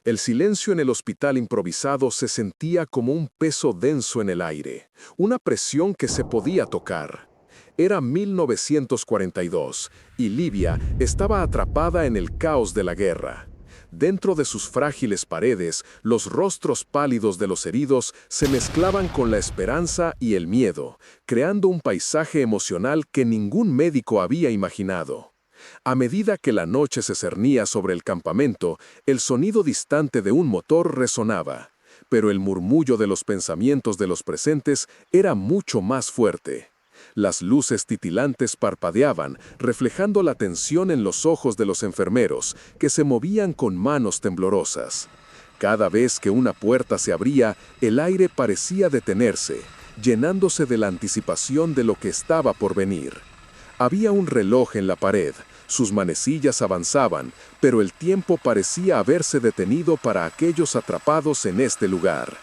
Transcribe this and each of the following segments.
El silencio en el hospital improvisado se sentía como un peso denso en el aire, una presión que se podía tocar. Era 1942 y Libia estaba atrapada en el caos de la guerra. Dentro de sus frágiles paredes, los rostros pálidos de los heridos se mezclaban con la esperanza y el miedo, creando un paisaje emocional que ningún médico había imaginado. A medida que la noche se cernía sobre el campamento, el sonido distante de un motor resonaba, pero el murmullo de los pensamientos de los presentes era mucho más fuerte. Las luces titilantes parpadeaban, reflejando la tensión en los ojos de los enfermeros, que se movían con manos temblorosas. Cada vez que una puerta se abría, el aire parecía detenerse, llenándose de la anticipación de lo que estaba por venir. Había un reloj en la pared, sus manecillas avanzaban, pero el tiempo parecía haberse detenido para aquellos atrapados en este lugar.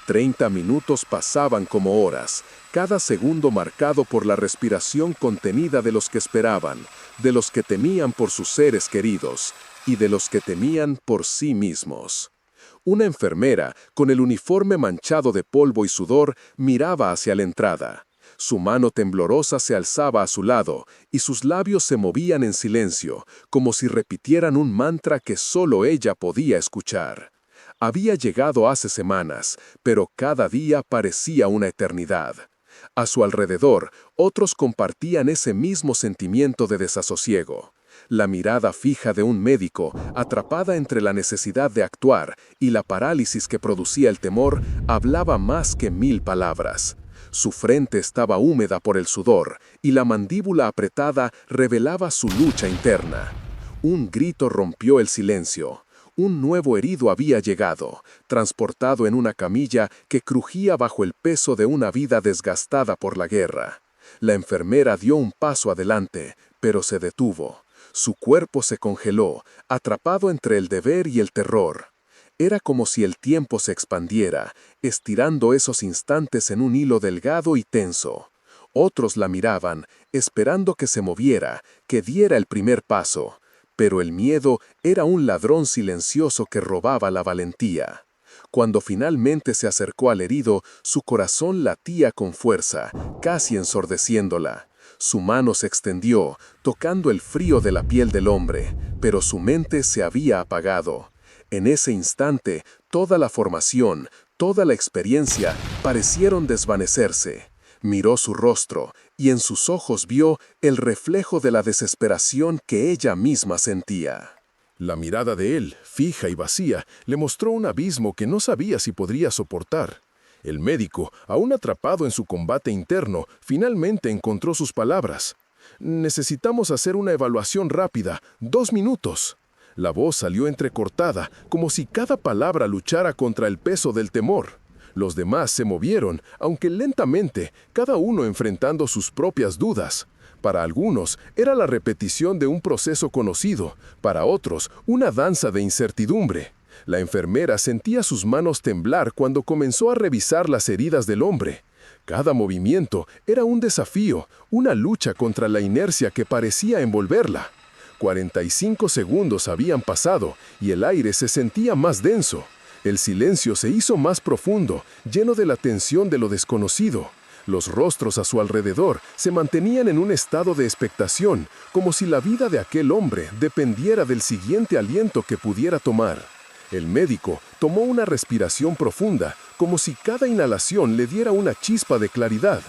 30 minutos pasaban como horas, cada segundo marcado por la respiración contenida de los que esperaban, de los que temían por sus seres queridos y de los que temían por sí mismos. Una enfermera, con el uniforme manchado de polvo y sudor, miraba hacia la entrada. Su mano temblorosa se alzaba a su lado y sus labios se movían en silencio, como si repitieran un mantra que solo ella podía escuchar. Había llegado hace semanas, pero cada día parecía una eternidad. A su alrededor, otros compartían ese mismo sentimiento de desasosiego. La mirada fija de un médico, atrapada entre la necesidad de actuar y la parálisis que producía el temor, hablaba más que 1000 palabras. Su frente estaba húmeda por el sudor y la mandíbula apretada revelaba su lucha interna. Un grito rompió el silencio. Un nuevo herido había llegado, transportado en una camilla que crujía bajo el peso de una vida desgastada por la guerra. La enfermera dio un paso adelante, pero se detuvo. Su cuerpo se congeló, atrapado entre el deber y el terror. Era como si el tiempo se expandiera, estirando esos instantes en un hilo delgado y tenso. Otros la miraban, esperando que se moviera, que diera el primer paso. Pero el miedo era un ladrón silencioso que robaba la valentía. Cuando finalmente se acercó al herido, su corazón latía con fuerza, casi ensordeciéndola. Su mano se extendió, tocando el frío de la piel del hombre, pero su mente se había apagado. En ese instante, toda la formación, toda la experiencia, parecieron desvanecerse. Miró su rostro, y en sus ojos vio el reflejo de la desesperación que ella misma sentía. La mirada de él, fija y vacía, le mostró un abismo que no sabía si podría soportar. El médico, aún atrapado en su combate interno, finalmente encontró sus palabras. «Necesitamos hacer una evaluación rápida, 2 minutos». La voz salió entrecortada, como si cada palabra luchara contra el peso del temor. Los demás se movieron, aunque lentamente, cada uno enfrentando sus propias dudas. Para algunos, era la repetición de un proceso conocido, para otros, una danza de incertidumbre. La enfermera sentía sus manos temblar cuando comenzó a revisar las heridas del hombre. Cada movimiento era un desafío, una lucha contra la inercia que parecía envolverla. 45 segundos habían pasado y el aire se sentía más denso. El silencio se hizo más profundo, lleno de la tensión de lo desconocido. Los rostros a su alrededor se mantenían en un estado de expectación, como si la vida de aquel hombre dependiera del siguiente aliento que pudiera tomar. El médico tomó una respiración profunda, como si cada inhalación le diera una chispa de claridad.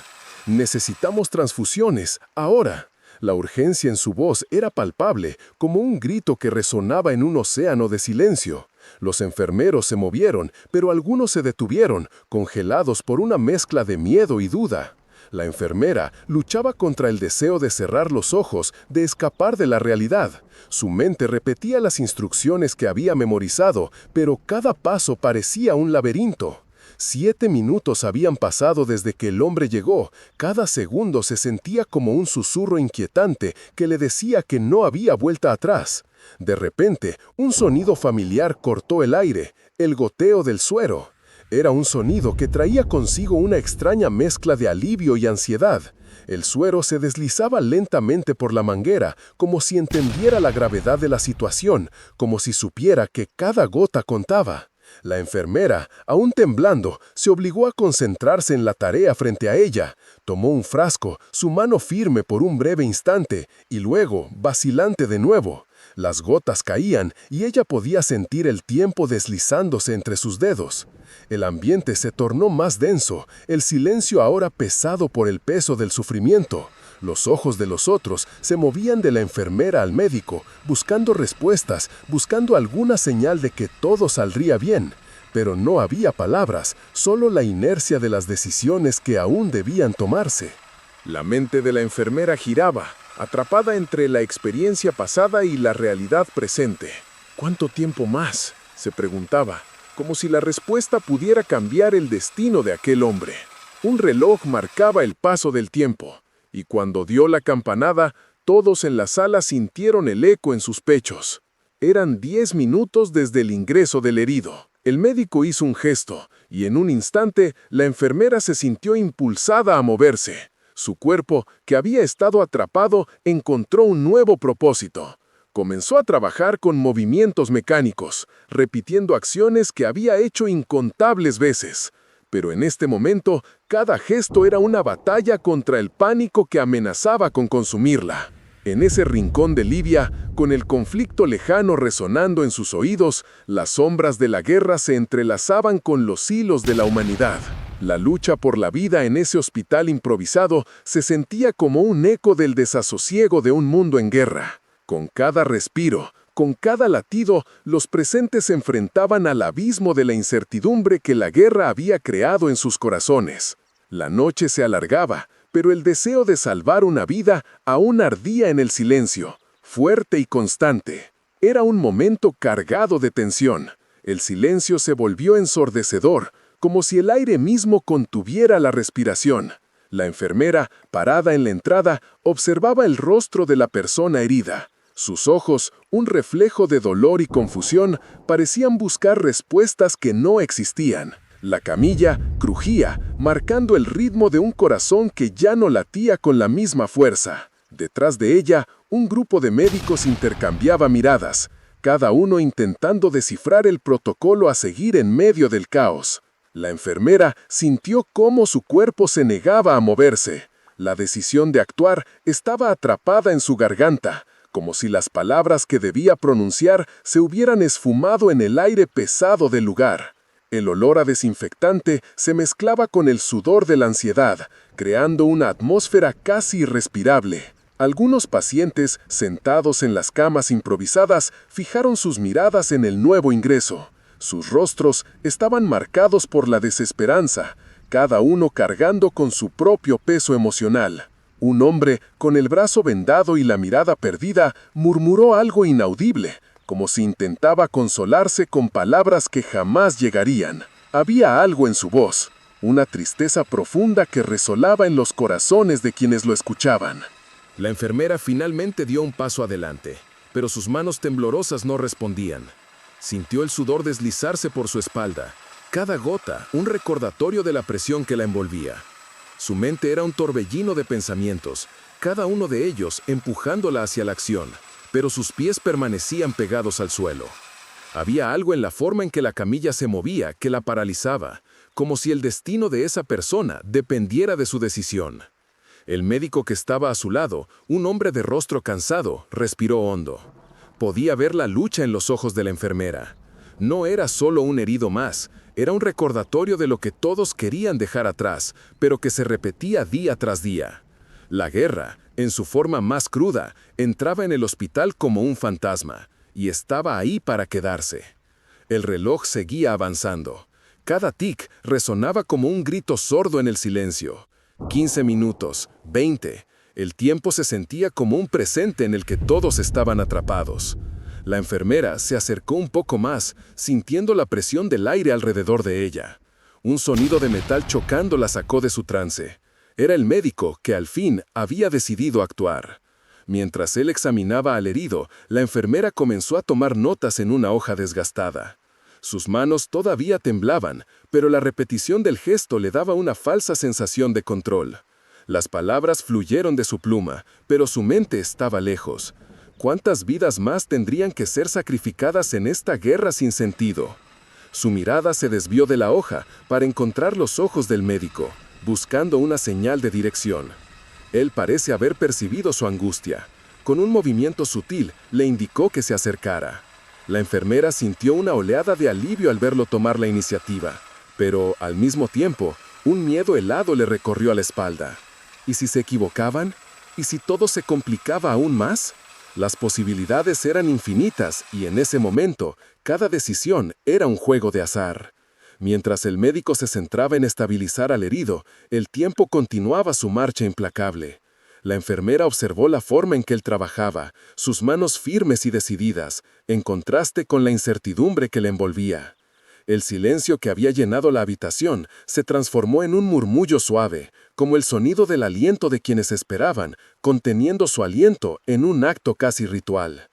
«Necesitamos transfusiones, ahora». La urgencia en su voz era palpable, como un grito que resonaba en un océano de silencio. Los enfermeros se movieron, pero algunos se detuvieron, congelados por una mezcla de miedo y duda. La enfermera luchaba contra el deseo de cerrar los ojos, de escapar de la realidad. Su mente repetía las instrucciones que había memorizado, pero cada paso parecía un laberinto. 7 minutos habían pasado desde que el hombre llegó. Cada segundo se sentía como un susurro inquietante que le decía que no había vuelta atrás. De repente, un sonido familiar cortó el aire, el goteo del suero. Era un sonido que traía consigo una extraña mezcla de alivio y ansiedad. El suero se deslizaba lentamente por la manguera, como si entendiera la gravedad de la situación, como si supiera que cada gota contaba. La enfermera, aún temblando, se obligó a concentrarse en la tarea frente a ella. Tomó un frasco, su mano firme por un breve instante, y luego, vacilante de nuevo. Las gotas caían y ella podía sentir el tiempo deslizándose entre sus dedos. El ambiente se tornó más denso, el silencio ahora pesado por el peso del sufrimiento. Los ojos de los otros se movían de la enfermera al médico, buscando respuestas, buscando alguna señal de que todo saldría bien. Pero no había palabras, solo la inercia de las decisiones que aún debían tomarse. La mente de la enfermera giraba, atrapada entre la experiencia pasada y la realidad presente. ¿Cuánto tiempo más?, se preguntaba, como si la respuesta pudiera cambiar el destino de aquel hombre. Un reloj marcaba el paso del tiempo, y cuando dio la campanada, todos en la sala sintieron el eco en sus pechos. Eran 10 minutos desde el ingreso del herido. El médico hizo un gesto, y en un instante la enfermera se sintió impulsada a moverse. Su cuerpo, que había estado atrapado, encontró un nuevo propósito. Comenzó a trabajar con movimientos mecánicos, repitiendo acciones que había hecho incontables veces. Pero en este momento, cada gesto era una batalla contra el pánico que amenazaba con consumirla. En ese rincón de Libia, con el conflicto lejano resonando en sus oídos, las sombras de la guerra se entrelazaban con los hilos de la humanidad. La lucha por la vida en ese hospital improvisado se sentía como un eco del desasosiego de un mundo en guerra. Con cada respiro, con cada latido, los presentes se enfrentaban al abismo de la incertidumbre que la guerra había creado en sus corazones. La noche se alargaba, pero el deseo de salvar una vida aún ardía en el silencio, fuerte y constante. Era un momento cargado de tensión. El silencio se volvió ensordecedor, como si el aire mismo contuviera la respiración. La enfermera, parada en la entrada, observaba el rostro de la persona herida. Sus ojos, un reflejo de dolor y confusión, parecían buscar respuestas que no existían. La camilla crujía, marcando el ritmo de un corazón que ya no latía con la misma fuerza. Detrás de ella, un grupo de médicos intercambiaba miradas, cada uno intentando descifrar el protocolo a seguir en medio del caos. La enfermera sintió cómo su cuerpo se negaba a moverse. La decisión de actuar estaba atrapada en su garganta, como si las palabras que debía pronunciar se hubieran esfumado en el aire pesado del lugar. El olor a desinfectante se mezclaba con el sudor de la ansiedad, creando una atmósfera casi irrespirable. Algunos pacientes, sentados en las camas improvisadas, fijaron sus miradas en el nuevo ingreso. Sus rostros estaban marcados por la desesperanza, cada uno cargando con su propio peso emocional. Un hombre, con el brazo vendado y la mirada perdida, murmuró algo inaudible, como si intentaba consolarse con palabras que jamás llegarían. Había algo en su voz, una tristeza profunda que resolaba en los corazones de quienes lo escuchaban. La enfermera finalmente dio un paso adelante, pero sus manos temblorosas no respondían. Sintió el sudor deslizarse por su espalda, cada gota un recordatorio de la presión que la envolvía. Su mente era un torbellino de pensamientos, cada uno de ellos empujándola hacia la acción, pero sus pies permanecían pegados al suelo. Había algo en la forma en que la camilla se movía que la paralizaba, como si el destino de esa persona dependiera de su decisión. El médico que estaba a su lado, un hombre de rostro cansado, respiró hondo. Podía ver la lucha en los ojos de la enfermera. No era solo un herido más, era un recordatorio de lo que todos querían dejar atrás, pero que se repetía día tras día. La guerra, en su forma más cruda, entraba en el hospital como un fantasma, y estaba ahí para quedarse. El reloj seguía avanzando. Cada tic resonaba como un grito sordo en el silencio. 15 minutos, 20. El tiempo se sentía como un presente en el que todos estaban atrapados. La enfermera se acercó un poco más, sintiendo la presión del aire alrededor de ella. Un sonido de metal chocando la sacó de su trance. Era el médico que al fin había decidido actuar. Mientras él examinaba al herido, la enfermera comenzó a tomar notas en una hoja desgastada. Sus manos todavía temblaban, pero la repetición del gesto le daba una falsa sensación de control. Las palabras fluyeron de su pluma, pero su mente estaba lejos. ¿Cuántas vidas más tendrían que ser sacrificadas en esta guerra sin sentido? Su mirada se desvió de la hoja para encontrar los ojos del médico, buscando una señal de dirección. Él parece haber percibido su angustia. Con un movimiento sutil, le indicó que se acercara. La enfermera sintió una oleada de alivio al verlo tomar la iniciativa, pero, al mismo tiempo, un miedo helado le recorrió a la espalda. ¿Y si se equivocaban? ¿Y si todo se complicaba aún más? Las posibilidades eran infinitas y en ese momento, cada decisión era un juego de azar. Mientras el médico se centraba en estabilizar al herido, el tiempo continuaba su marcha implacable. La enfermera observó la forma en que él trabajaba, sus manos firmes y decididas, en contraste con la incertidumbre que le envolvía. El silencio que había llenado la habitación se transformó en un murmullo suave, como el sonido del aliento de quienes esperaban, conteniendo su aliento en un acto casi ritual.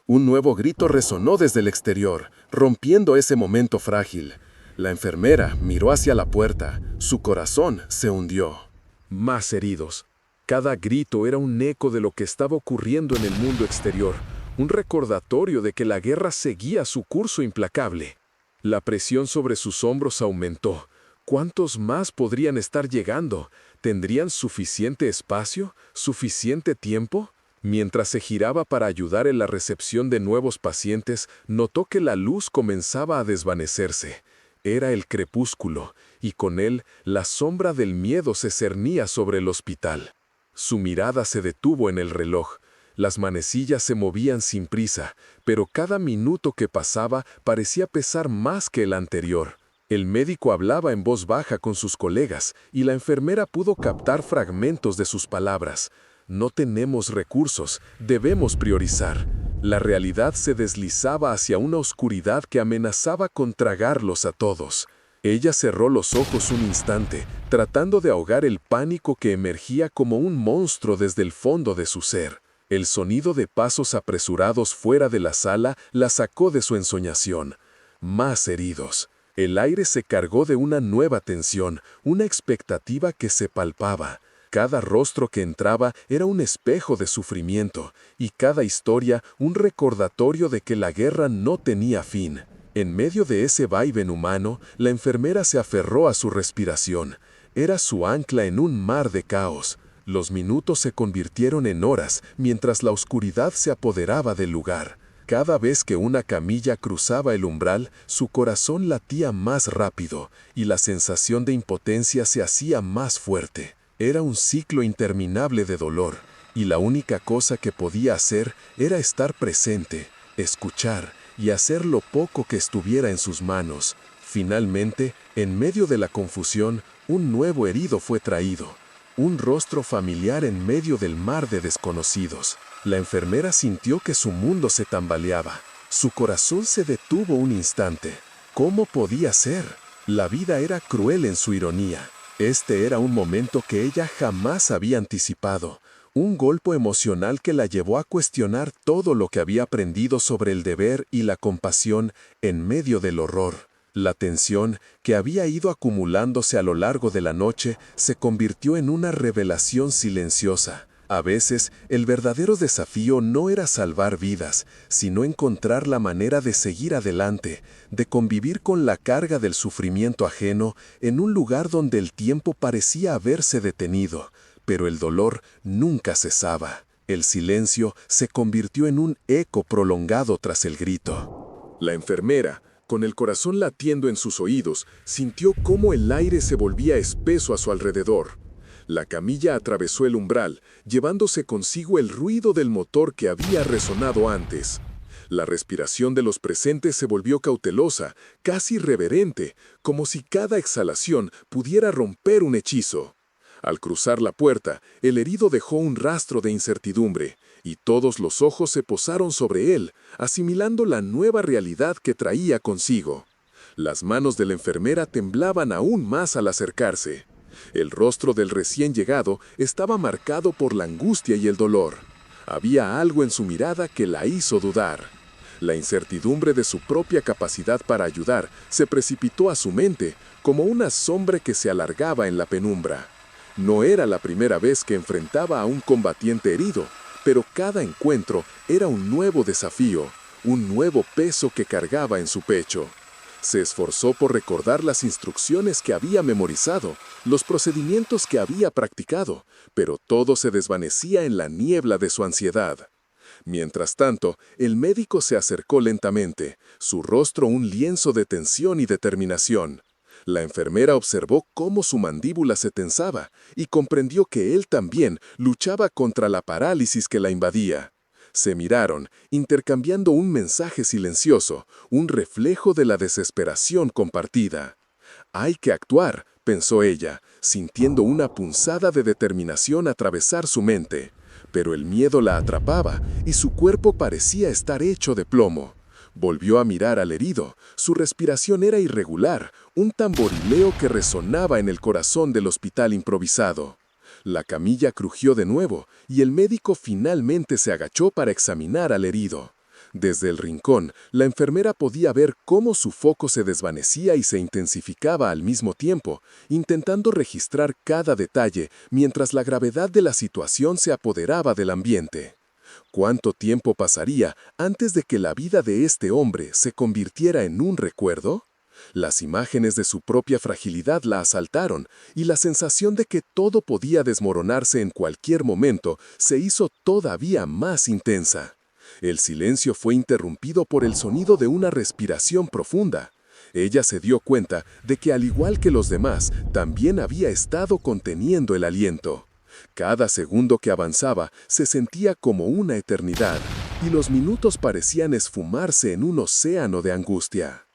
Un nuevo grito resonó desde el exterior, rompiendo ese momento frágil. La enfermera miró hacia la puerta, su corazón se hundió. Más heridos. Cada grito era un eco de lo que estaba ocurriendo en el mundo exterior, un recordatorio de que la guerra seguía su curso implacable. La presión sobre sus hombros aumentó. ¿Cuántos más podrían estar llegando? ¿Tendrían suficiente espacio? ¿Suficiente tiempo? Mientras se giraba para ayudar en la recepción de nuevos pacientes, notó que la luz comenzaba a desvanecerse. Era el crepúsculo, y con él la sombra del miedo se cernía sobre el hospital. Su mirada se detuvo en el reloj. Las manecillas se movían sin prisa, pero cada minuto que pasaba parecía pesar más que el anterior. El médico hablaba en voz baja con sus colegas y la enfermera pudo captar fragmentos de sus palabras. No tenemos recursos, debemos priorizar. La realidad se deslizaba hacia una oscuridad que amenazaba con tragarlos a todos. Ella cerró los ojos un instante, tratando de ahogar el pánico que emergía como un monstruo desde el fondo de su ser. El sonido de pasos apresurados fuera de la sala la sacó de su ensoñación. Más heridos. El aire se cargó de una nueva tensión, una expectativa que se palpaba. Cada rostro que entraba era un espejo de sufrimiento, y cada historia un recordatorio de que la guerra no tenía fin. En medio de ese vaivén humano, la enfermera se aferró a su respiración. Era su ancla en un mar de caos. Los minutos se convirtieron en horas mientras la oscuridad se apoderaba del lugar. Cada vez que una camilla cruzaba el umbral, su corazón latía más rápido y la sensación de impotencia se hacía más fuerte. Era un ciclo interminable de dolor, y la única cosa que podía hacer era estar presente, escuchar y hacer lo poco que estuviera en sus manos. Finalmente, en medio de la confusión, un nuevo herido fue traído. Un rostro familiar en medio del mar de desconocidos. La enfermera sintió que su mundo se tambaleaba. Su corazón se detuvo un instante. ¿Cómo podía ser? La vida era cruel en su ironía. Este era un momento que ella jamás había anticipado. Un golpe emocional que la llevó a cuestionar todo lo que había aprendido sobre el deber y la compasión en medio del horror. La tensión, que había ido acumulándose a lo largo de la noche, se convirtió en una revelación silenciosa. A veces, el verdadero desafío no era salvar vidas, sino encontrar la manera de seguir adelante, de convivir con la carga del sufrimiento ajeno en un lugar donde el tiempo parecía haberse detenido, pero el dolor nunca cesaba. El silencio se convirtió en un eco prolongado tras el grito. La enfermera, con el corazón latiendo en sus oídos, sintió cómo el aire se volvía espeso a su alrededor. La camilla atravesó el umbral, llevándose consigo el ruido del motor que había resonado antes. La respiración de los presentes se volvió cautelosa, casi reverente, como si cada exhalación pudiera romper un hechizo. Al cruzar la puerta, el herido dejó un rastro de incertidumbre, y todos los ojos se posaron sobre él, asimilando la nueva realidad que traía consigo. Las manos de la enfermera temblaban aún más al acercarse. El rostro del recién llegado estaba marcado por la angustia y el dolor. Había algo en su mirada que la hizo dudar. La incertidumbre de su propia capacidad para ayudar se precipitó a su mente como una sombra que se alargaba en la penumbra. No era la primera vez que enfrentaba a un combatiente herido, pero cada encuentro era un nuevo desafío, un nuevo peso que cargaba en su pecho. Se esforzó por recordar las instrucciones que había memorizado, los procedimientos que había practicado, pero todo se desvanecía en la niebla de su ansiedad. Mientras tanto, el médico se acercó lentamente, su rostro un lienzo de tensión y determinación. La enfermera observó cómo su mandíbula se tensaba y comprendió que él también luchaba contra la parálisis que la invadía. Se miraron, intercambiando un mensaje silencioso, un reflejo de la desesperación compartida. «Hay que actuar», pensó ella, sintiendo una punzada de determinación atravesar su mente. Pero el miedo la atrapaba y su cuerpo parecía estar hecho de plomo. Volvió a mirar al herido. Su respiración era irregular, un tamborileo que resonaba en el corazón del hospital improvisado. La camilla crujió de nuevo y el médico finalmente se agachó para examinar al herido. Desde el rincón, la enfermera podía ver cómo su foco se desvanecía y se intensificaba al mismo tiempo, intentando registrar cada detalle mientras la gravedad de la situación se apoderaba del ambiente. ¿Cuánto tiempo pasaría antes de que la vida de este hombre se convirtiera en un recuerdo? Las imágenes de su propia fragilidad la asaltaron y la sensación de que todo podía desmoronarse en cualquier momento se hizo todavía más intensa. El silencio fue interrumpido por el sonido de una respiración profunda. Ella se dio cuenta de que, al igual que los demás, también había estado conteniendo el aliento. Cada segundo que avanzaba se sentía como una eternidad, y los minutos parecían esfumarse en un océano de angustia.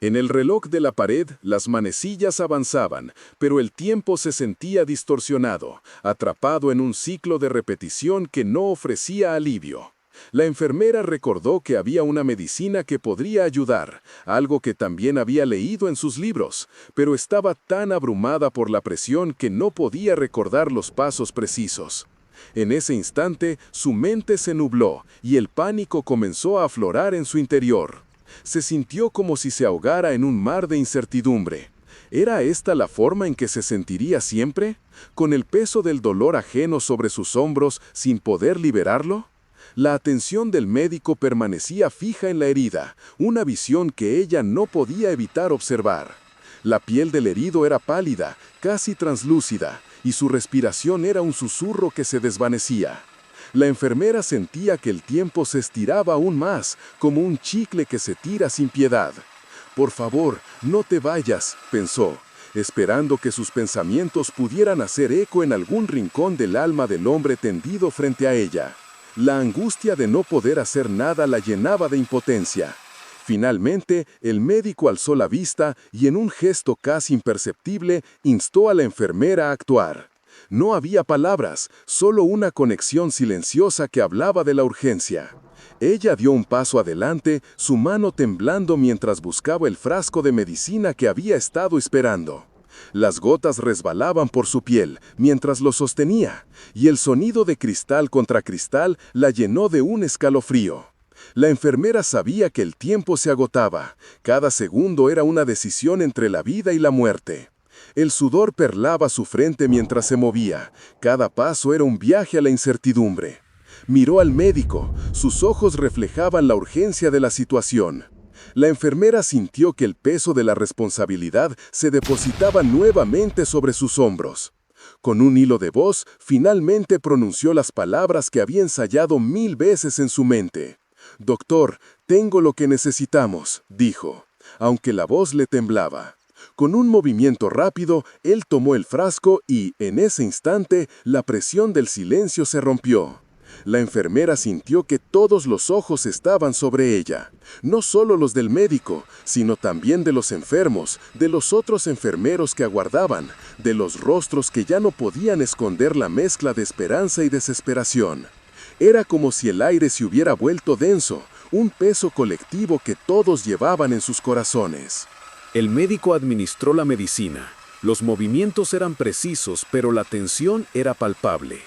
En el reloj de la pared, las manecillas avanzaban, pero el tiempo se sentía distorsionado, atrapado en un ciclo de repetición que no ofrecía alivio. La enfermera recordó que había una medicina que podría ayudar, algo que también había leído en sus libros, pero estaba tan abrumada por la presión que no podía recordar los pasos precisos. En ese instante, su mente se nubló y el pánico comenzó a aflorar en su interior. Se sintió como si se ahogara en un mar de incertidumbre. ¿Era esta la forma en que se sentiría siempre? ¿Con el peso del dolor ajeno sobre sus hombros sin poder liberarlo? La atención del médico permanecía fija en la herida, una visión que ella no podía evitar observar. La piel del herido era pálida, casi translúcida, y su respiración era un susurro que se desvanecía. La enfermera sentía que el tiempo se estiraba aún más, como un chicle que se tira sin piedad. «Por favor, no te vayas», pensó, esperando que sus pensamientos pudieran hacer eco en algún rincón del alma del hombre tendido frente a ella. La angustia de no poder hacer nada la llenaba de impotencia. Finalmente, el médico alzó la vista y en un gesto casi imperceptible instó a la enfermera a actuar. No había palabras, solo una conexión silenciosa que hablaba de la urgencia. Ella dio un paso adelante, su mano temblando mientras buscaba el frasco de medicina que había estado esperando. Las gotas resbalaban por su piel mientras lo sostenía, y el sonido de cristal contra cristal la llenó de un escalofrío. La enfermera sabía que el tiempo se agotaba. Cada segundo era una decisión entre la vida y la muerte. El sudor perlaba su frente mientras se movía. Cada paso era un viaje a la incertidumbre. Miró al médico. Sus ojos reflejaban la urgencia de la situación. La enfermera sintió que el peso de la responsabilidad se depositaba nuevamente sobre sus hombros. Con un hilo de voz, finalmente pronunció las palabras que había ensayado 1000 veces en su mente. «Doctor, tengo lo que necesitamos», dijo, aunque la voz le temblaba. Con un movimiento rápido, él tomó el frasco y, en ese instante, la presión del silencio se rompió. La enfermera sintió que todos los ojos estaban sobre ella, no solo los del médico, sino también de los enfermos, de los otros enfermeros que aguardaban, de los rostros que ya no podían esconder la mezcla de esperanza y desesperación. Era como si el aire se hubiera vuelto denso, un peso colectivo que todos llevaban en sus corazones. El médico administró la medicina. Los movimientos eran precisos, pero la tensión era palpable.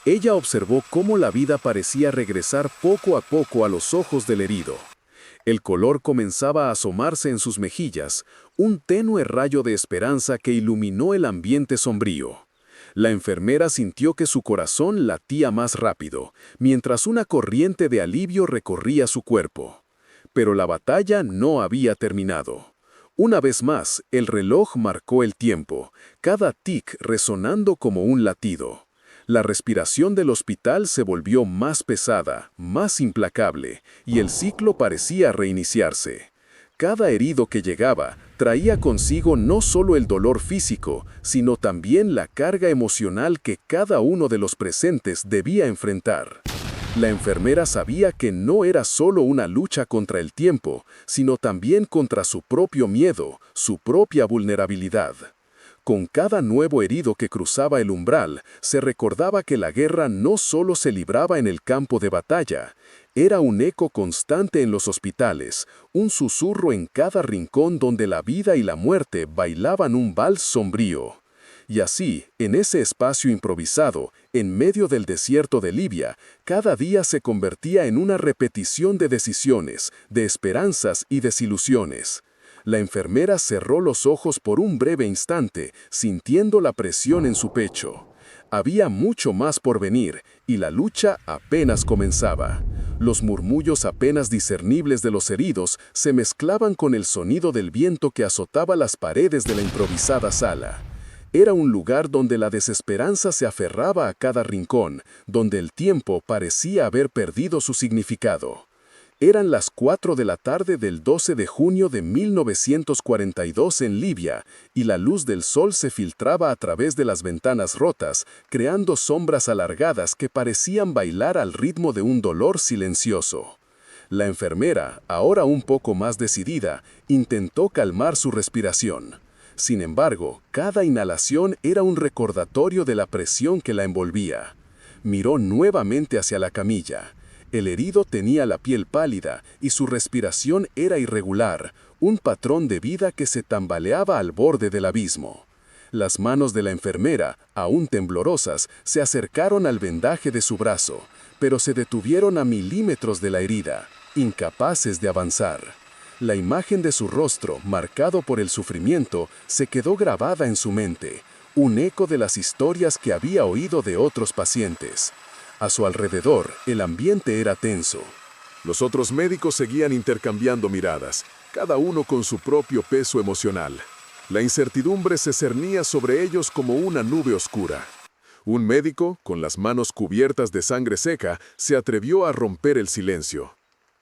Ella observó cómo la vida parecía regresar poco a poco a los ojos del herido. El color comenzaba a asomarse en sus mejillas, un tenue rayo de esperanza que iluminó el ambiente sombrío. La enfermera sintió que su corazón latía más rápido, mientras una corriente de alivio recorría su cuerpo. Pero la batalla no había terminado. Una vez más, el reloj marcó el tiempo, cada tic resonando como un latido. La respiración del hospital se volvió más pesada, más implacable, y el ciclo parecía reiniciarse. Cada herido que llegaba traía consigo no solo el dolor físico, sino también la carga emocional que cada uno de los presentes debía enfrentar. La enfermera sabía que no era solo una lucha contra el tiempo, sino también contra su propio miedo, su propia vulnerabilidad. Con cada nuevo herido que cruzaba el umbral, se recordaba que la guerra no solo se libraba en el campo de batalla, era un eco constante en los hospitales, un susurro en cada rincón donde la vida y la muerte bailaban un vals sombrío. Y así, en ese espacio improvisado, en medio del desierto de Libia, cada día se convertía en una repetición de decisiones, de esperanzas y desilusiones. La enfermera cerró los ojos por un breve instante, sintiendo la presión en su pecho. Había mucho más por venir, y la lucha apenas comenzaba. Los murmullos apenas discernibles de los heridos se mezclaban con el sonido del viento que azotaba las paredes de la improvisada sala. Era un lugar donde la desesperanza se aferraba a cada rincón, donde el tiempo parecía haber perdido su significado. Eran las 4 de la tarde del 12 de junio de 1942 en Libia, y la luz del sol se filtraba a través de las ventanas rotas, creando sombras alargadas que parecían bailar al ritmo de un dolor silencioso. La enfermera, ahora un poco más decidida, intentó calmar su respiración. Sin embargo, cada inhalación era un recordatorio de la presión que la envolvía. Miró nuevamente hacia la camilla. El herido tenía la piel pálida y su respiración era irregular, un patrón de vida que se tambaleaba al borde del abismo. Las manos de la enfermera, aún temblorosas, se acercaron al vendaje de su brazo, pero se detuvieron a milímetros de la herida, incapaces de avanzar. La imagen de su rostro, marcado por el sufrimiento, se quedó grabada en su mente, un eco de las historias que había oído de otros pacientes. A su alrededor, el ambiente era tenso. Los otros médicos seguían intercambiando miradas, cada uno con su propio peso emocional. La incertidumbre se cernía sobre ellos como una nube oscura. Un médico, con las manos cubiertas de sangre seca, se atrevió a romper el silencio.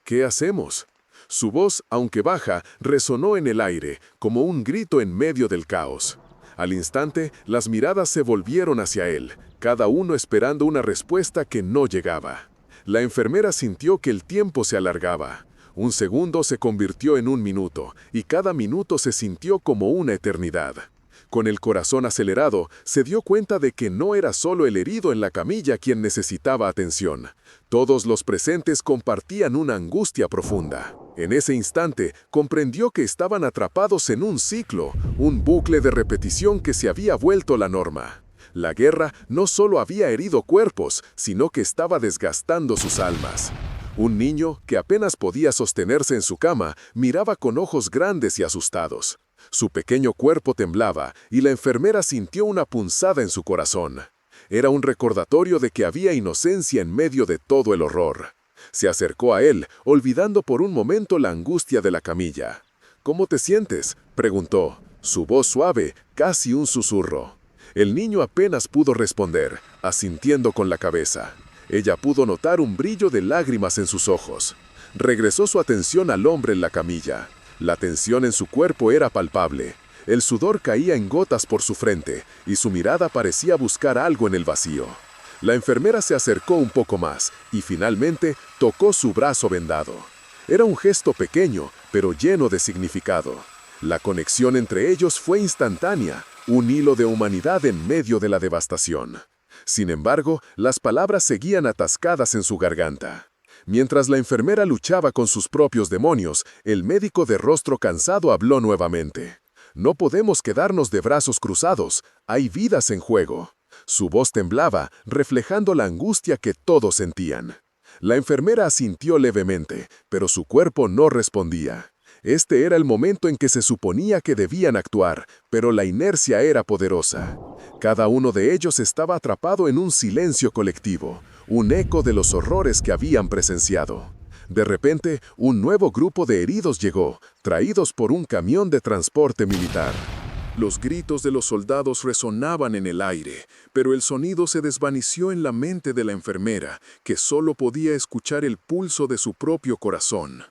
¿Qué hacemos? Su voz, aunque baja, resonó en el aire, como un grito en medio del caos. Al instante, las miradas se volvieron hacia él, cada uno esperando una respuesta que no llegaba. La enfermera sintió que el tiempo se alargaba. Un segundo se convirtió en un minuto, y cada minuto se sintió como una eternidad. Con el corazón acelerado, se dio cuenta de que no era solo el herido en la camilla quien necesitaba atención. Todos los presentes compartían una angustia profunda. En ese instante, comprendió que estaban atrapados en un ciclo, un bucle de repetición que se había vuelto la norma. La guerra no solo había herido cuerpos, sino que estaba desgastando sus almas. Un niño, que apenas podía sostenerse en su cama, miraba con ojos grandes y asustados. Su pequeño cuerpo temblaba, y la enfermera sintió una punzada en su corazón. Era un recordatorio de que había inocencia en medio de todo el horror. Se acercó a él, olvidando por un momento la angustia de la camilla. «¿Cómo te sientes?», preguntó, su voz suave, casi un susurro. El niño apenas pudo responder, asintiendo con la cabeza. Ella pudo notar un brillo de lágrimas en sus ojos. Regresó su atención al hombre en la camilla. La tensión en su cuerpo era palpable. El sudor caía en gotas por su frente, y su mirada parecía buscar algo en el vacío. La enfermera se acercó un poco más, y finalmente tocó su brazo vendado. Era un gesto pequeño, pero lleno de significado. La conexión entre ellos fue instantánea, un hilo de humanidad en medio de la devastación. Sin embargo, las palabras seguían atascadas en su garganta. Mientras la enfermera luchaba con sus propios demonios, el médico de rostro cansado habló nuevamente. «No podemos quedarnos de brazos cruzados, hay vidas en juego». Su voz temblaba, reflejando la angustia que todos sentían. La enfermera asintió levemente, pero su cuerpo no respondía. Este era el momento en que se suponía que debían actuar, pero la inercia era poderosa. Cada uno de ellos estaba atrapado en un silencio colectivo, un eco de los horrores que habían presenciado. De repente, un nuevo grupo de heridos llegó, traídos por un camión de transporte militar. Los gritos de los soldados resonaban en el aire, pero el sonido se desvaneció en la mente de la enfermera, que solo podía escuchar el pulso de su propio corazón.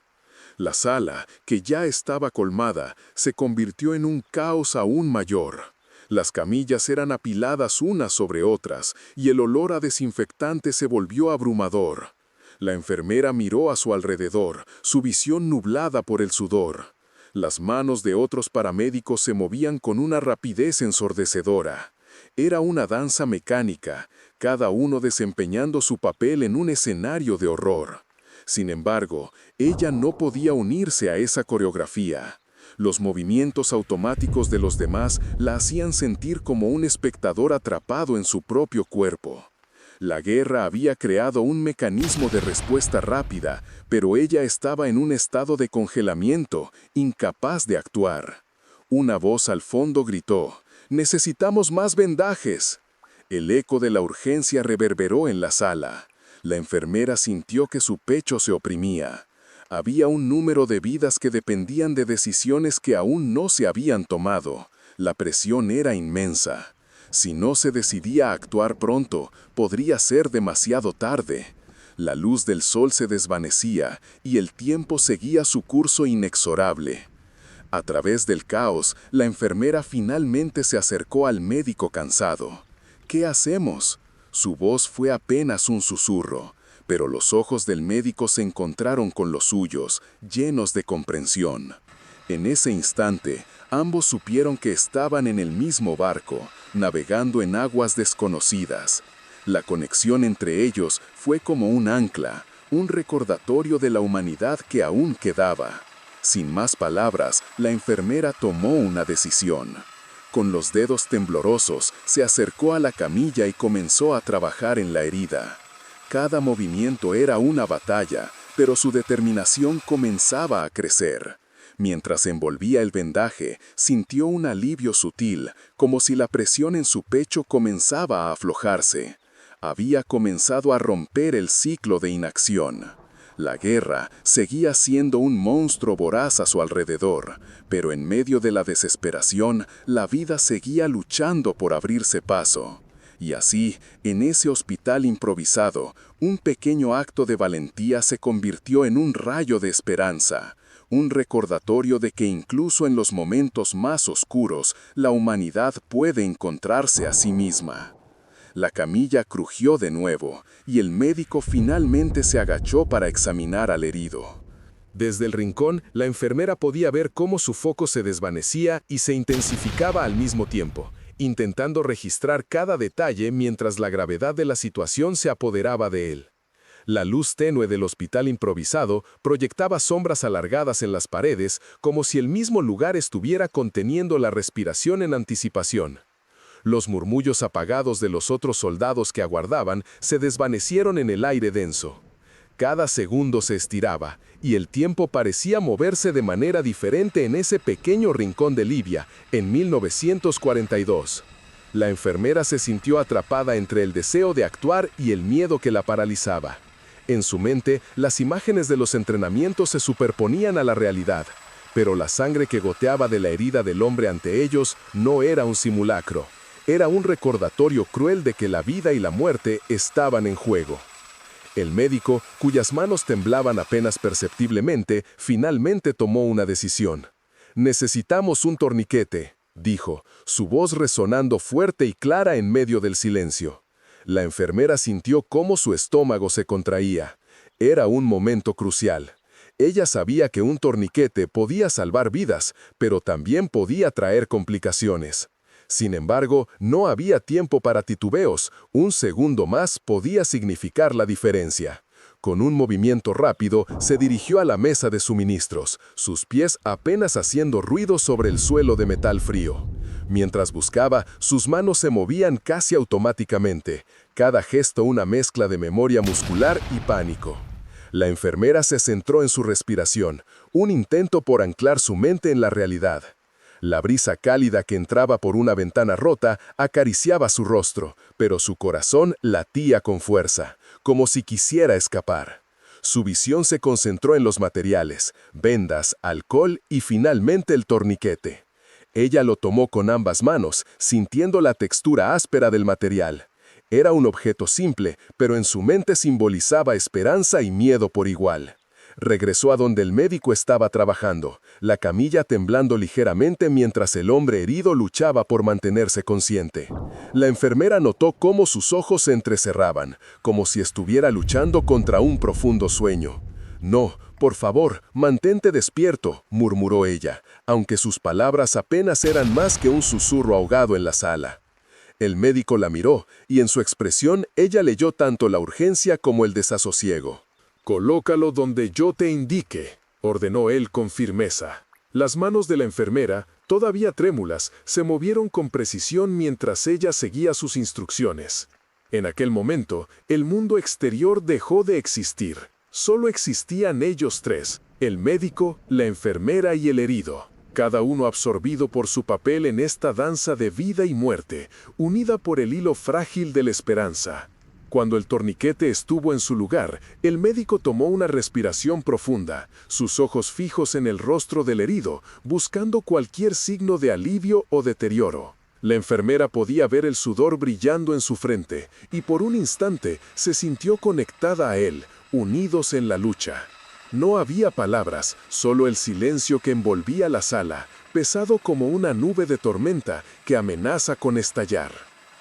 La sala, que ya estaba colmada, se convirtió en un caos aún mayor. Las camillas eran apiladas unas sobre otras, y el olor a desinfectante se volvió abrumador. La enfermera miró a su alrededor, su visión nublada por el sudor. Las manos de otros paramédicos se movían con una rapidez ensordecedora. Era una danza mecánica, cada uno desempeñando su papel en un escenario de horror. Sin embargo, ella no podía unirse a esa coreografía. Los movimientos automáticos de los demás la hacían sentir como un espectador atrapado en su propio cuerpo. La guerra había creado un mecanismo de respuesta rápida, pero ella estaba en un estado de congelamiento, incapaz de actuar. Una voz al fondo gritó: «¡Necesitamos más vendajes!». El eco de la urgencia reverberó en la sala. La enfermera sintió que su pecho se oprimía. Había un número de vidas que dependían de decisiones que aún no se habían tomado. La presión era inmensa. Si no se decidía a actuar pronto, podría ser demasiado tarde. La luz del sol se desvanecía y el tiempo seguía su curso inexorable. A través del caos, la enfermera finalmente se acercó al médico cansado. «¿Qué hacemos?». Su voz fue apenas un susurro, pero los ojos del médico se encontraron con los suyos, llenos de comprensión. En ese instante, ambos supieron que estaban en el mismo barco, navegando en aguas desconocidas. La conexión entre ellos fue como un ancla, un recordatorio de la humanidad que aún quedaba. Sin más palabras, la enfermera tomó una decisión. Con los dedos temblorosos, se acercó a la camilla y comenzó a trabajar en la herida. Cada movimiento era una batalla, pero su determinación comenzaba a crecer. Mientras envolvía el vendaje, sintió un alivio sutil, como si la presión en su pecho comenzaba a aflojarse. Había comenzado a romper el ciclo de inacción. La guerra seguía siendo un monstruo voraz a su alrededor, pero en medio de la desesperación, la vida seguía luchando por abrirse paso. Y así, en ese hospital improvisado, un pequeño acto de valentía se convirtió en un rayo de esperanza, un recordatorio de que incluso en los momentos más oscuros, la humanidad puede encontrarse a sí misma. La camilla crujió de nuevo, y el médico finalmente se agachó para examinar al herido. Desde el rincón, la enfermera podía ver cómo su foco se desvanecía y se intensificaba al mismo tiempo, intentando registrar cada detalle mientras la gravedad de la situación se apoderaba de él. La luz tenue del hospital improvisado proyectaba sombras alargadas en las paredes, como si el mismo lugar estuviera conteniendo la respiración en anticipación. Los murmullos apagados de los otros soldados que aguardaban se desvanecieron en el aire denso. Cada segundo se estiraba, y el tiempo parecía moverse de manera diferente en ese pequeño rincón de Libia, en 1942. La enfermera se sintió atrapada entre el deseo de actuar y el miedo que la paralizaba. En su mente, las imágenes de los entrenamientos se superponían a la realidad, pero la sangre que goteaba de la herida del hombre ante ellos no era un simulacro. Era un recordatorio cruel de que la vida y la muerte estaban en juego. El médico, cuyas manos temblaban apenas perceptiblemente, finalmente tomó una decisión. «Necesitamos un torniquete», dijo, su voz resonando fuerte y clara en medio del silencio. La enfermera sintió cómo su estómago se contraía. Era un momento crucial. Ella sabía que un torniquete podía salvar vidas, pero también podía traer complicaciones. Sin embargo, no había tiempo para titubeos. Un segundo más podía significar la diferencia. Con un movimiento rápido, se dirigió a la mesa de suministros, sus pies apenas haciendo ruido sobre el suelo de metal frío. Mientras buscaba, sus manos se movían casi automáticamente, cada gesto una mezcla de memoria muscular y pánico. La enfermera se centró en su respiración, un intento por anclar su mente en la realidad. La brisa cálida que entraba por una ventana rota acariciaba su rostro, pero su corazón latía con fuerza, como si quisiera escapar. Su visión se concentró en los materiales, vendas, alcohol y finalmente el torniquete. Ella lo tomó con ambas manos, sintiendo la textura áspera del material. Era un objeto simple, pero en su mente simbolizaba esperanza y miedo por igual. Regresó a donde el médico estaba trabajando, la camilla temblando ligeramente mientras el hombre herido luchaba por mantenerse consciente. La enfermera notó cómo sus ojos se entrecerraban, como si estuviera luchando contra un profundo sueño. «No, por favor, mantente despierto», murmuró ella, aunque sus palabras apenas eran más que un susurro ahogado en la sala. El médico la miró, y en su expresión ella leyó tanto la urgencia como el desasosiego. «Colócalo donde yo te indique», ordenó él con firmeza. Las manos de la enfermera, todavía trémulas, se movieron con precisión mientras ella seguía sus instrucciones. En aquel momento, el mundo exterior dejó de existir. Solo existían ellos tres, el médico, la enfermera y el herido, cada uno absorbido por su papel en esta danza de vida y muerte, unida por el hilo frágil de la esperanza. Cuando el torniquete estuvo en su lugar, el médico tomó una respiración profunda, sus ojos fijos en el rostro del herido, buscando cualquier signo de alivio o deterioro. La enfermera podía ver el sudor brillando en su frente, y por un instante se sintió conectada a él, unidos en la lucha. No había palabras, solo el silencio que envolvía la sala, pesado como una nube de tormenta que amenaza con estallar.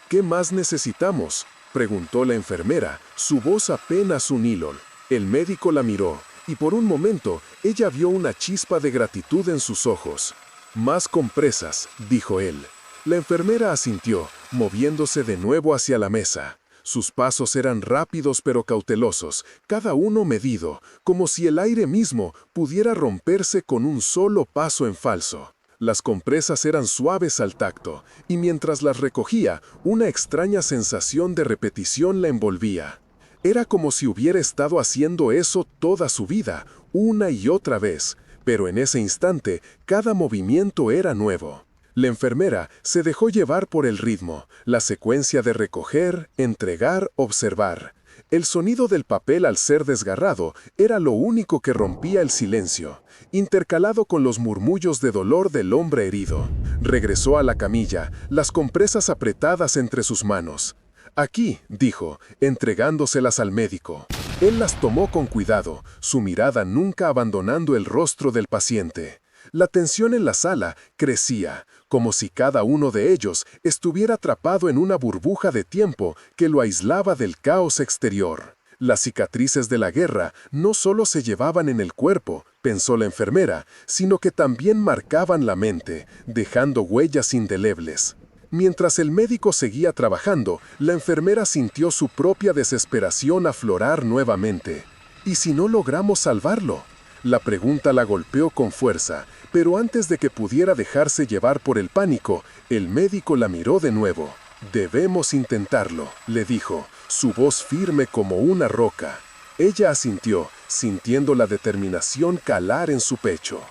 «¿Qué más necesitamos?», preguntó la enfermera, su voz apenas un hilo. El médico la miró, y por un momento ella vio una chispa de gratitud en sus ojos. «Más compresas», dijo él. La enfermera asintió, moviéndose de nuevo hacia la mesa. Sus pasos eran rápidos pero cautelosos, cada uno medido, como si el aire mismo pudiera romperse con un solo paso en falso. Las compresas eran suaves al tacto, y mientras las recogía, una extraña sensación de repetición la envolvía. Era como si hubiera estado haciendo eso toda su vida, una y otra vez, pero en ese instante, cada movimiento era nuevo. La enfermera se dejó llevar por el ritmo, la secuencia de recoger, entregar, observar. El sonido del papel al ser desgarrado era lo único que rompía el silencio, intercalado con los murmullos de dolor del hombre herido. Regresó a la camilla, las compresas apretadas entre sus manos. «Aquí», dijo, entregándoselas al médico. Él las tomó con cuidado, su mirada nunca abandonando el rostro del paciente. La tensión en la sala crecía, como si cada uno de ellos estuviera atrapado en una burbuja de tiempo que lo aislaba del caos exterior. Las cicatrices de la guerra no solo se llevaban en el cuerpo, pensó la enfermera, sino que también marcaban la mente, dejando huellas indelebles. Mientras el médico seguía trabajando, la enfermera sintió su propia desesperación aflorar nuevamente. ¿Y si no logramos salvarlo? La pregunta la golpeó con fuerza, pero antes de que pudiera dejarse llevar por el pánico, el médico la miró de nuevo. «Debemos intentarlo», le dijo, su voz firme como una roca. Ella asintió, sintiendo la determinación calar en su pecho.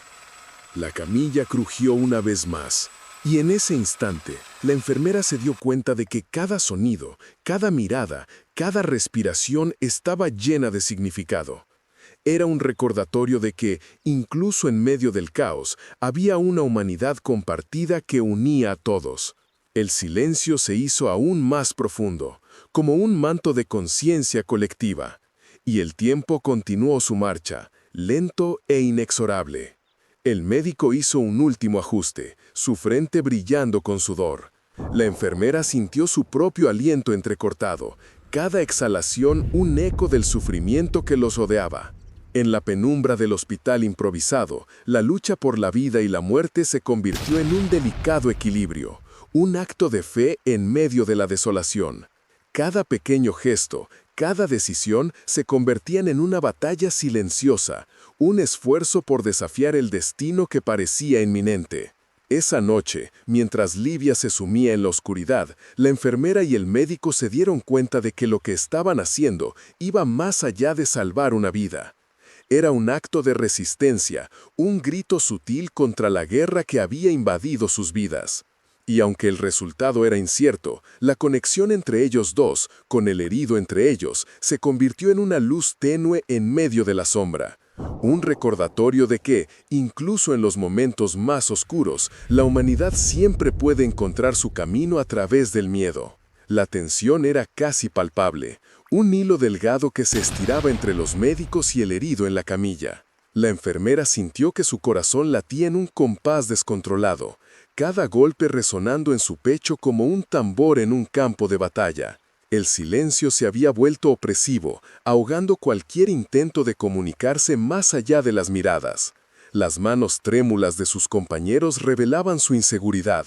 La camilla crujió una vez más, y en ese instante, la enfermera se dio cuenta de que cada sonido, cada mirada, cada respiración estaba llena de significado. Era un recordatorio de que, incluso en medio del caos, había una humanidad compartida que unía a todos. El silencio se hizo aún más profundo, como un manto de conciencia colectiva, y el tiempo continuó su marcha, lento e inexorable. El médico hizo un último ajuste, su frente brillando con sudor. La enfermera sintió su propio aliento entrecortado, cada exhalación un eco del sufrimiento que los rodeaba. En la penumbra del hospital improvisado, la lucha por la vida y la muerte se convirtió en un delicado equilibrio, un acto de fe en medio de la desolación. Cada pequeño gesto, cada decisión se convertían en una batalla silenciosa, un esfuerzo por desafiar el destino que parecía inminente. Esa noche, mientras Livia se sumía en la oscuridad, la enfermera y el médico se dieron cuenta de que lo que estaban haciendo iba más allá de salvar una vida. Era un acto de resistencia, un grito sutil contra la guerra que había invadido sus vidas. Y aunque el resultado era incierto, la conexión entre ellos dos, con el herido entre ellos, se convirtió en una luz tenue en medio de la sombra. Un recordatorio de que, incluso en los momentos más oscuros, la humanidad siempre puede encontrar su camino a través del miedo. La tensión era casi palpable, un hilo delgado que se estiraba entre los médicos y el herido en la camilla. La enfermera sintió que su corazón latía en un compás descontrolado, cada golpe resonando en su pecho como un tambor en un campo de batalla. El silencio se había vuelto opresivo, ahogando cualquier intento de comunicarse más allá de las miradas. Las manos trémulas de sus compañeros revelaban su inseguridad.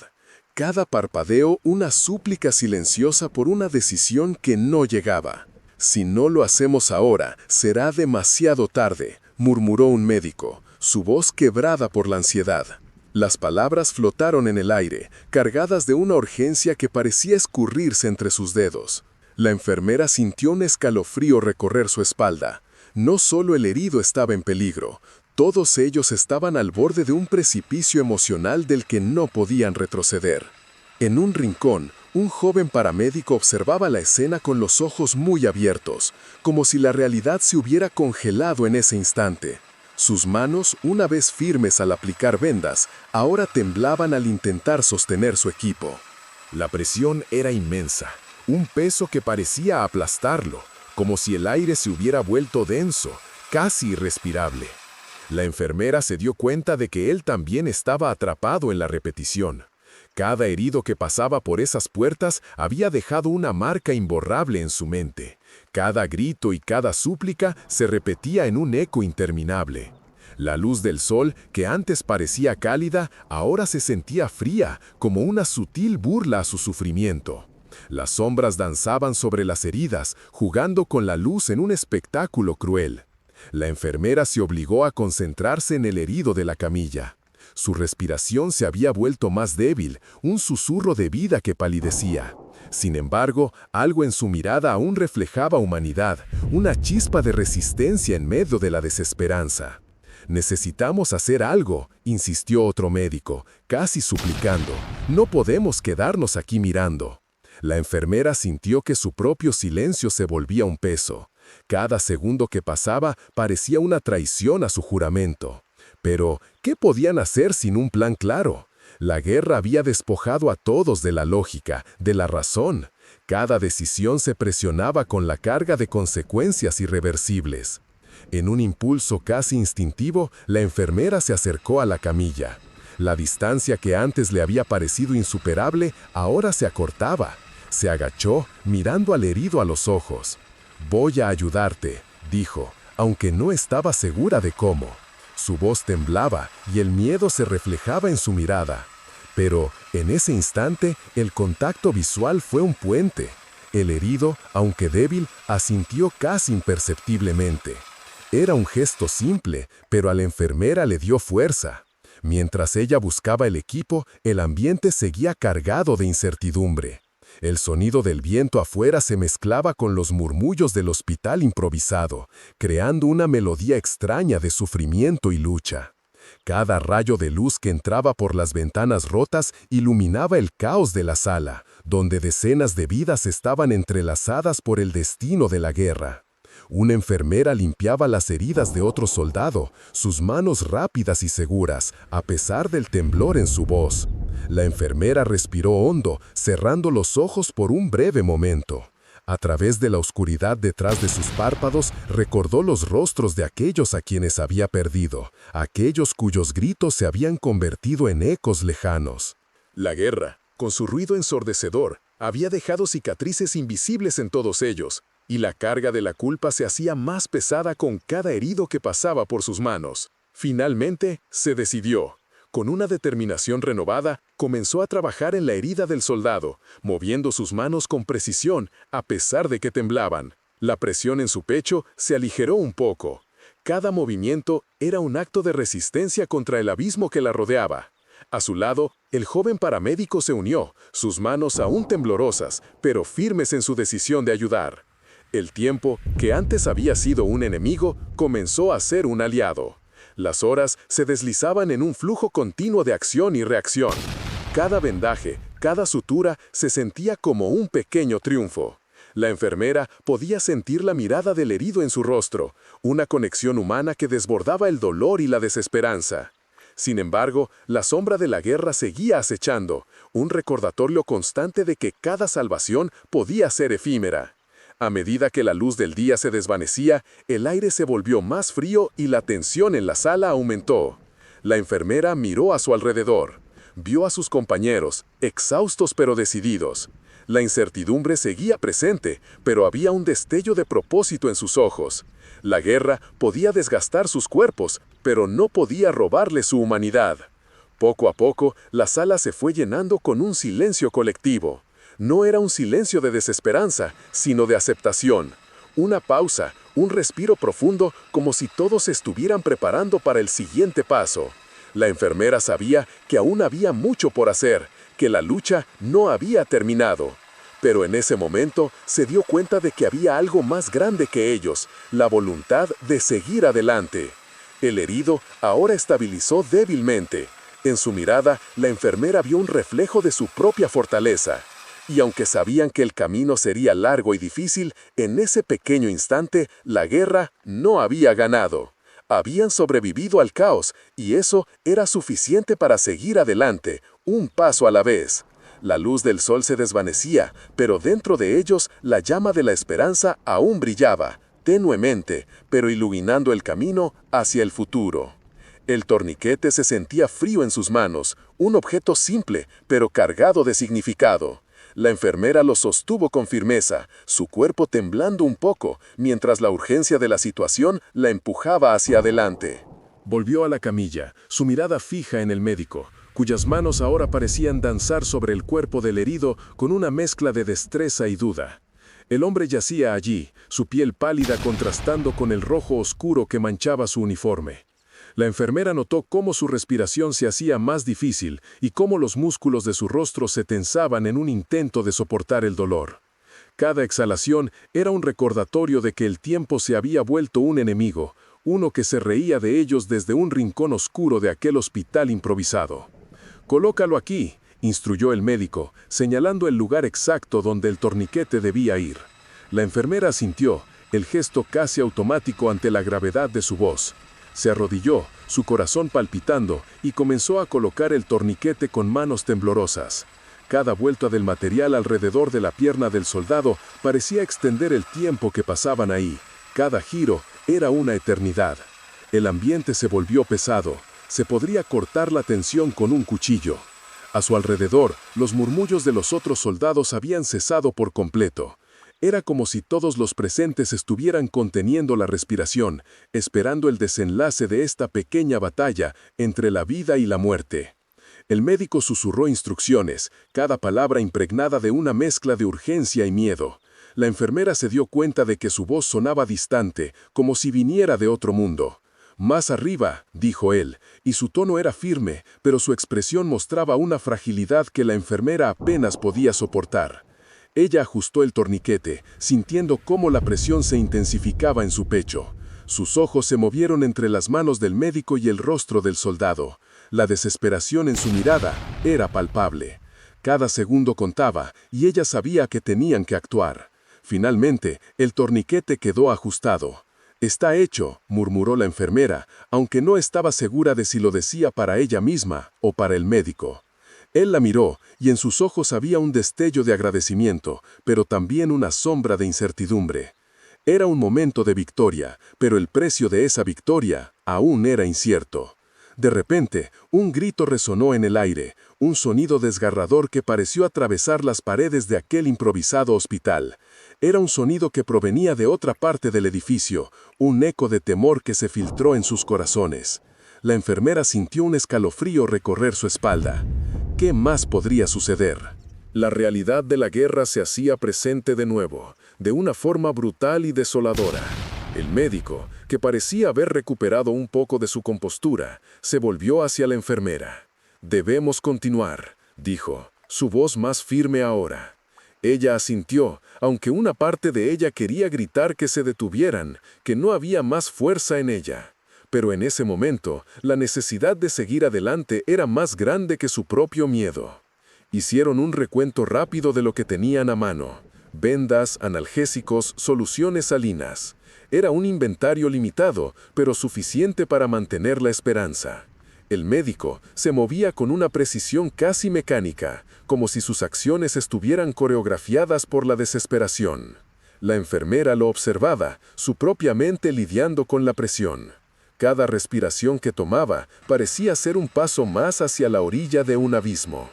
Cada parpadeo una súplica silenciosa por una decisión que no llegaba. «Si no lo hacemos ahora, será demasiado tarde», murmuró un médico, su voz quebrada por la ansiedad. Las palabras flotaron en el aire, cargadas de una urgencia que parecía escurrirse entre sus dedos. La enfermera sintió un escalofrío recorrer su espalda. No solo el herido estaba en peligro, todos ellos estaban al borde de un precipicio emocional del que no podían retroceder. En un rincón, un joven paramédico observaba la escena con los ojos muy abiertos, como si la realidad se hubiera congelado en ese instante. Sus manos, una vez firmes al aplicar vendas, ahora temblaban al intentar sostener su equipo. La presión era inmensa, un peso que parecía aplastarlo, como si el aire se hubiera vuelto denso, casi irrespirable. La enfermera se dio cuenta de que él también estaba atrapado en la repetición. Cada herido que pasaba por esas puertas había dejado una marca imborrable en su mente. Cada grito y cada súplica se repetía en un eco interminable. La luz del sol, que antes parecía cálida, ahora se sentía fría, como una sutil burla a su sufrimiento. Las sombras danzaban sobre las heridas, jugando con la luz en un espectáculo cruel. La enfermera se obligó a concentrarse en el herido de la camilla. Su respiración se había vuelto más débil, un susurro de vida que palidecía. Sin embargo, algo en su mirada aún reflejaba humanidad, una chispa de resistencia en medio de la desesperanza. «Necesitamos hacer algo», insistió otro médico, casi suplicando. «No podemos quedarnos aquí mirando». La enfermera sintió que su propio silencio se volvía un peso. Cada segundo que pasaba parecía una traición a su juramento. Pero, ¿qué podían hacer sin un plan claro? La guerra había despojado a todos de la lógica, de la razón. Cada decisión se presionaba con la carga de consecuencias irreversibles. En un impulso casi instintivo, la enfermera se acercó a la camilla. La distancia que antes le había parecido insuperable, ahora se acortaba. Se agachó, mirando al herido a los ojos. «Voy a ayudarte», dijo, aunque no estaba segura de cómo. Su voz temblaba y el miedo se reflejaba en su mirada. Pero, en ese instante, el contacto visual fue un puente. El herido, aunque débil, asintió casi imperceptiblemente. Era un gesto simple, pero a la enfermera le dio fuerza. Mientras ella buscaba el equipo, el ambiente seguía cargado de incertidumbre. El sonido del viento afuera se mezclaba con los murmullos del hospital improvisado, creando una melodía extraña de sufrimiento y lucha. Cada rayo de luz que entraba por las ventanas rotas iluminaba el caos de la sala, donde decenas de vidas estaban entrelazadas por el destino de la guerra. Una enfermera limpiaba las heridas de otro soldado, sus manos rápidas y seguras, a pesar del temblor en su voz. La enfermera respiró hondo, cerrando los ojos por un breve momento. A través de la oscuridad detrás de sus párpados, recordó los rostros de aquellos a quienes había perdido, aquellos cuyos gritos se habían convertido en ecos lejanos. La guerra, con su ruido ensordecedor, había dejado cicatrices invisibles en todos ellos, y la carga de la culpa se hacía más pesada con cada herido que pasaba por sus manos. Finalmente, se decidió. Con una determinación renovada, comenzó a trabajar en la herida del soldado, moviendo sus manos con precisión, a pesar de que temblaban. La presión en su pecho se aligeró un poco. Cada movimiento era un acto de resistencia contra el abismo que la rodeaba. A su lado, el joven paramédico se unió, sus manos aún temblorosas, pero firmes en su decisión de ayudar. El tiempo, que antes había sido un enemigo, comenzó a ser un aliado. Las horas se deslizaban en un flujo continuo de acción y reacción. Cada vendaje, cada sutura se sentía como un pequeño triunfo. La enfermera podía sentir la mirada del herido en su rostro, una conexión humana que desbordaba el dolor y la desesperanza. Sin embargo, la sombra de la guerra seguía acechando, un recordatorio constante de que cada salvación podía ser efímera. A medida que la luz del día se desvanecía, el aire se volvió más frío y la tensión en la sala aumentó. La enfermera miró a su alrededor. Vio a sus compañeros, exhaustos pero decididos. La incertidumbre seguía presente, pero había un destello de propósito en sus ojos. La guerra podía desgastar sus cuerpos, pero no podía robarle su humanidad. Poco a poco, la sala se fue llenando con un silencio colectivo. No era un silencio de desesperanza, sino de aceptación. Una pausa, un respiro profundo, como si todos se estuvieran preparando para el siguiente paso. La enfermera sabía que aún había mucho por hacer, que la lucha no había terminado. Pero en ese momento se dio cuenta de que había algo más grande que ellos, la voluntad de seguir adelante. El herido ahora estabilizó débilmente. En su mirada, la enfermera vio un reflejo de su propia fortaleza. Y aunque sabían que el camino sería largo y difícil, en ese pequeño instante, la guerra no había ganado. Habían sobrevivido al caos, y eso era suficiente para seguir adelante, un paso a la vez. La luz del sol se desvanecía, pero dentro de ellos la llama de la esperanza aún brillaba, tenuemente, pero iluminando el camino hacia el futuro. El torniquete se sentía frío en sus manos, un objeto simple, pero cargado de significado. La enfermera lo sostuvo con firmeza, su cuerpo temblando un poco, mientras la urgencia de la situación la empujaba hacia adelante. Volvió a la camilla, su mirada fija en el médico, cuyas manos ahora parecían danzar sobre el cuerpo del herido con una mezcla de destreza y duda. El hombre yacía allí, su piel pálida contrastando con el rojo oscuro que manchaba su uniforme. La enfermera notó cómo su respiración se hacía más difícil y cómo los músculos de su rostro se tensaban en un intento de soportar el dolor. Cada exhalación era un recordatorio de que el tiempo se había vuelto un enemigo, uno que se reía de ellos desde un rincón oscuro de aquel hospital improvisado. «Colócalo aquí», instruyó el médico, señalando el lugar exacto donde el torniquete debía ir. La enfermera asintió, el gesto casi automático ante la gravedad de su voz. Se arrodilló, su corazón palpitando, y comenzó a colocar el torniquete con manos temblorosas. Cada vuelta del material alrededor de la pierna del soldado parecía extender el tiempo que pasaban ahí. Cada giro era una eternidad. El ambiente se volvió pesado. Se podría cortar la tensión con un cuchillo. A su alrededor, los murmullos de los otros soldados habían cesado por completo. Era como si todos los presentes estuvieran conteniendo la respiración, esperando el desenlace de esta pequeña batalla entre la vida y la muerte. El médico susurró instrucciones, cada palabra impregnada de una mezcla de urgencia y miedo. La enfermera se dio cuenta de que su voz sonaba distante, como si viniera de otro mundo. «Más arriba», dijo él, y su tono era firme, pero su expresión mostraba una fragilidad que la enfermera apenas podía soportar. Ella ajustó el torniquete, sintiendo cómo la presión se intensificaba en su pecho. Sus ojos se movieron entre las manos del médico y el rostro del soldado. La desesperación en su mirada era palpable. Cada segundo contaba, y ella sabía que tenían que actuar. Finalmente, el torniquete quedó ajustado. «Está hecho», murmuró la enfermera, aunque no estaba segura de si lo decía para ella misma o para el médico. Él la miró, y en sus ojos había un destello de agradecimiento, pero también una sombra de incertidumbre. Era un momento de victoria, pero el precio de esa victoria aún era incierto. De repente, un grito resonó en el aire, un sonido desgarrador que pareció atravesar las paredes de aquel improvisado hospital. Era un sonido que provenía de otra parte del edificio, un eco de temor que se filtró en sus corazones. La enfermera sintió un escalofrío recorrer su espalda. ¿Qué más podría suceder? La realidad de la guerra se hacía presente de nuevo, de una forma brutal y desoladora. El médico, que parecía haber recuperado un poco de su compostura, se volvió hacia la enfermera. Debemos continuar, dijo, su voz más firme ahora. Ella asintió, aunque una parte de ella quería gritar que se detuvieran, que no había más fuerza en ella. Pero en ese momento, la necesidad de seguir adelante era más grande que su propio miedo. Hicieron un recuento rápido de lo que tenían a mano: vendas, analgésicos, soluciones salinas. Era un inventario limitado, pero suficiente para mantener la esperanza. El médico se movía con una precisión casi mecánica, como si sus acciones estuvieran coreografiadas por la desesperación. La enfermera lo observaba, su propia mente lidiando con la presión. Cada respiración que tomaba parecía ser un paso más hacia la orilla de un abismo.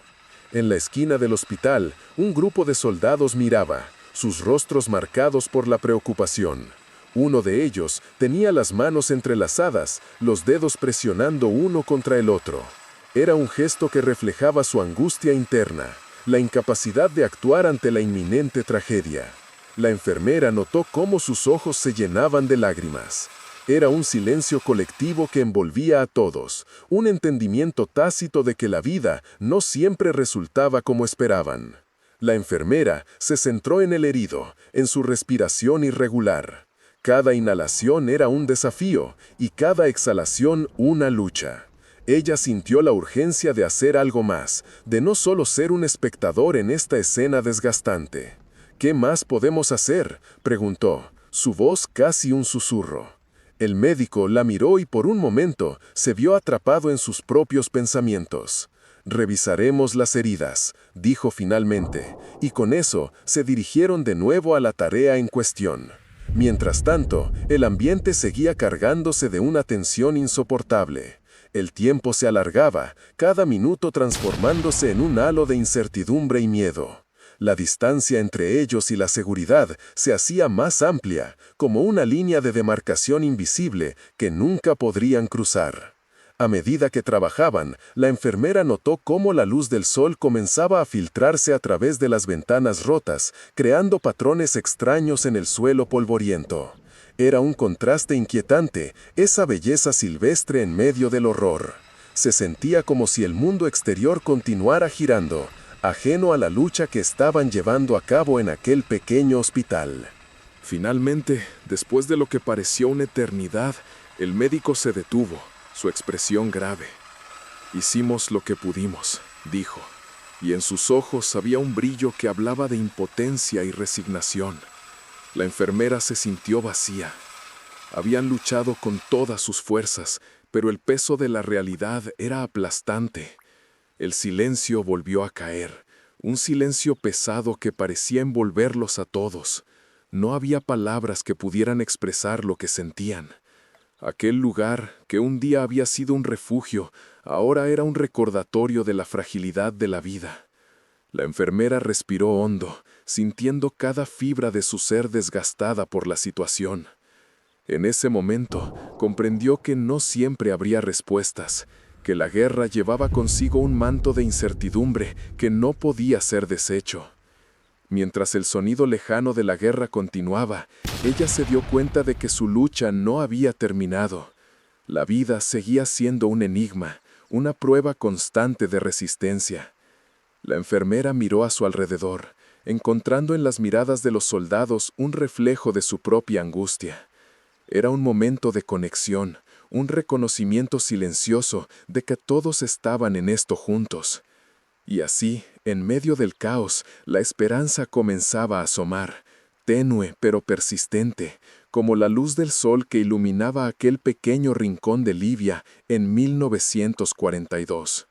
En la esquina del hospital, un grupo de soldados miraba, sus rostros marcados por la preocupación. Uno de ellos tenía las manos entrelazadas, los dedos presionando uno contra el otro. Era un gesto que reflejaba su angustia interna, la incapacidad de actuar ante la inminente tragedia. La enfermera notó cómo sus ojos se llenaban de lágrimas. Era un silencio colectivo que envolvía a todos, un entendimiento tácito de que la vida no siempre resultaba como esperaban. La enfermera se centró en el herido, en su respiración irregular. Cada inhalación era un desafío y cada exhalación una lucha. Ella sintió la urgencia de hacer algo más, de no solo ser un espectador en esta escena desgastante. ¿Qué más podemos hacer?, preguntó, su voz casi un susurro. El médico la miró y por un momento se vio atrapado en sus propios pensamientos. «Revisaremos las heridas», dijo finalmente, y con eso se dirigieron de nuevo a la tarea en cuestión. Mientras tanto, el ambiente seguía cargándose de una tensión insoportable. El tiempo se alargaba, cada minuto transformándose en un halo de incertidumbre y miedo. La distancia entre ellos y la seguridad se hacía más amplia, como una línea de demarcación invisible que nunca podrían cruzar. A medida que trabajaban, la enfermera notó cómo la luz del sol comenzaba a filtrarse a través de las ventanas rotas, creando patrones extraños en el suelo polvoriento. Era un contraste inquietante, esa belleza silvestre en medio del horror. Se sentía como si el mundo exterior continuara girando, ajeno a la lucha que estaban llevando a cabo en aquel pequeño hospital. Finalmente, después de lo que pareció una eternidad, el médico se detuvo, su expresión grave. «Hicimos lo que pudimos», dijo, y en sus ojos había un brillo que hablaba de impotencia y resignación. La enfermera se sintió vacía. Habían luchado con todas sus fuerzas, pero el peso de la realidad era aplastante. El silencio volvió a caer, un silencio pesado que parecía envolverlos a todos. No había palabras que pudieran expresar lo que sentían. Aquel lugar, que un día había sido un refugio, ahora era un recordatorio de la fragilidad de la vida. La enfermera respiró hondo, sintiendo cada fibra de su ser desgastada por la situación. En ese momento, comprendió que no siempre habría respuestas, que la guerra llevaba consigo un manto de incertidumbre que no podía ser deshecho. Mientras el sonido lejano de la guerra continuaba, ella se dio cuenta de que su lucha no había terminado. La vida seguía siendo un enigma, una prueba constante de resistencia. La enfermera miró a su alrededor, encontrando en las miradas de los soldados un reflejo de su propia angustia. Era un momento de conexión, un reconocimiento silencioso de que todos estaban en esto juntos. Y así, en medio del caos, la esperanza comenzaba a asomar, tenue pero persistente, como la luz del sol que iluminaba aquel pequeño rincón de Libia en 1942.